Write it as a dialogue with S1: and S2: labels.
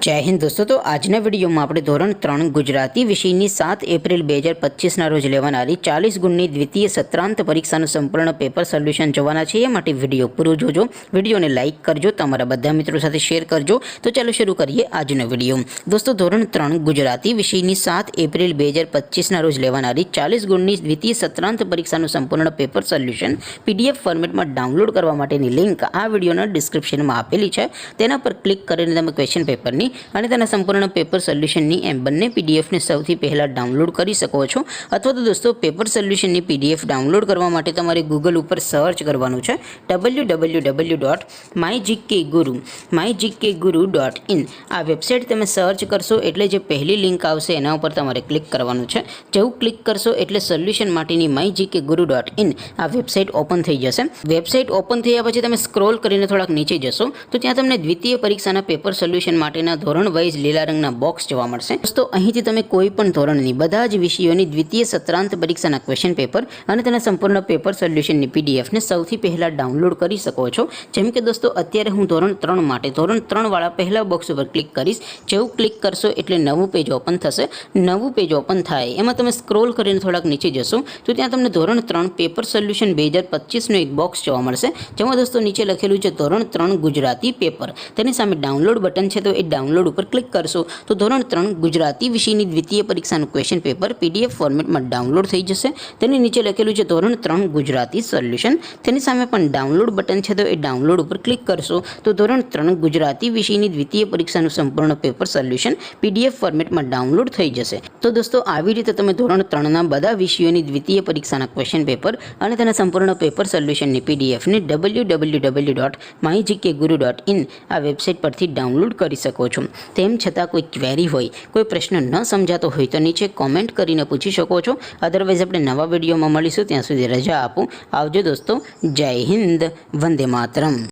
S1: जय हिंद दोस्तों। तो आजना विडियो में આપણે ધોરણ 3 ગુજરાતી વિષયની 7 એપ્રિલ 2025 ના રોજ લેવાનારી 40 ગુણની દ્વિતીય સત્રાંત પરીક્ષાનું સંપૂર્ણ પેપર સોલ્યુશન જોવાના છે। એ માટે વિડિયો પૂરો જોજો, વિડિયોને લાઈક કરજો, તમારા બધા મિત્રો સાથે શેર કરજો। તો ચાલો શરૂ કરીએ આજનો વિડિયો। દોસ્તો ધોરણ 3 ગુજરાતી વિષયની 7 એપ્રિલ 2025 ના રોજ લેવાનારી 40 ગુણની દ્વિતીય સત્રાંત પરીક્ષાનું સંપૂર્ણ પેપર સોલ્યુશન પીડીએફ ફોર્મેટમાં ડાઉનલોડ કરવા માટેની લિંક આ વિડિયોના ડિસ્ક્રિપ્શનમાં આપેલી છે। તેના પર ક્લિક કરીને તમે ક્વેશ્ચન પેપરની અને તેના સંપૂર્ણ પેપર સોલ્યુશનની એમ બંને પીડીએફને સૌથી પહેલા ડાઉનલોડ કરી શકો છો। અથવા તો દોસ્તો પેપર સોલ્યુશનની પીડીએફ ડાઉનલોડ કરવા માટે તમારે ગૂગલ ઉપર સર્ચ કરવાનું છે www.mygkguru.in। આ વેબસાઇટ તમે સર્ચ કરશો એટલે જે પહેલી લિંક આવશે એના ઉપર તમારે ક્લિક કરવાનું છે। જેવું ક્લિક કરશો એટલે સોલ્યુશન માટેની mygkguru.in આ વેબસાઇટ ઓપન થઈ જશે। વેબસાઇટ ઓપન થયા પછી તમે સ્ક્રોલ કરીને થોડાક નીચે જશો તો ત્યાં તમને દ્વિતીય પરીક્ષાના પેપર સોલ્યુશન માટેના ધોરણ વાઇઝ લીલા રંગના બોક્સ જોવા મળશે। દોસ્તો અહીંથી તમે કોઈ પણ ધોરણની બધા જ વિષયોની દ્વિતીય સત્રાંત પરીક્ષાના ક્વેશ્ચન પેપર અને તેના સંપૂર્ણ પેપર સોલ્યુશનની પીડીએફને સૌથી પહેલા ડાઉનલોડ કરી શકો છો। જેમ કે દોસ્તો અત્યારે હું ધોરણ 3 માટે ધોરણ 3 વાળા પહેલા બોક્સ ઉપર ક્લિક કરીશ। જેવું ક્લિક કરશો એટલે નવું પેજ ઓપન થશે। નવું પેજ ઓપન થાય એમાં તમે સ્ક્રોલ કરીને થોડાક નીચે જશો તો ત્યાં તમને ધોરણ 3 પેપર સોલ્યુશન 2025 નો એક બોક્સ જોવા મળશે। જેમાં દોસ્તો નીચે લખેલું છે ધોરણ 3 ગુજરાતી પેપર। તેની સામે ડાઉનલોડ બટન છે તો એ ડાઉનલોડ ઉપર ક્લિક કરશો તો ધોરણ 3 ગુજરાતી વિષયની દ્વિતીય પરીક્ષાનું ક્વેશ્ચન પેપર પીડીએફ ફોર્મેટમાં ડાઉનલોડ થઈ જશે। તેની નીચે લખેલું છે ધોરણ 3 ગુજરાતી સોલ્યુશન। તેની સામે પણ ડાઉનલોડ બટન છે તો એ ડાઉનલોડ ઉપર ક્લિક કરશો તો ધોરણ 3 ગુજરાતી વિષયની દ્વિતીય પરીક્ષાનું સંપૂર્ણ પેપર સોલ્યુશન પીડીએફ ફોર્મેટમાં ડાઉનલોડ થઈ જશે। તો દોસ્તો આવી રીતે તમે ધોરણ 3 ના બધા વિષયોની દ્વિતીય પરીક્ષાના ક્વેશ્ચન પેપર અને તેના સંપૂર્ણ પેપર સોલ્યુશનની પીડીએફને www.mygkguru.in આ વેબસાઇટ પરથી ડાઉનલોડ કરી શકો છો। તેમ છતાં કોઈ ક્વેરી હોય, કોઈ પ્રશ્ન ન સમજાતો હોય તો નીચે કોમેન્ટ કરીને પૂછી શકો છો। અધરવાઇઝ આપણે નવા વિડીયોમાં મળીશું, ત્યાં સુધી રજા આપો। આવજો દોસ્તો, જય હિન્દ, વંદે માતરમ।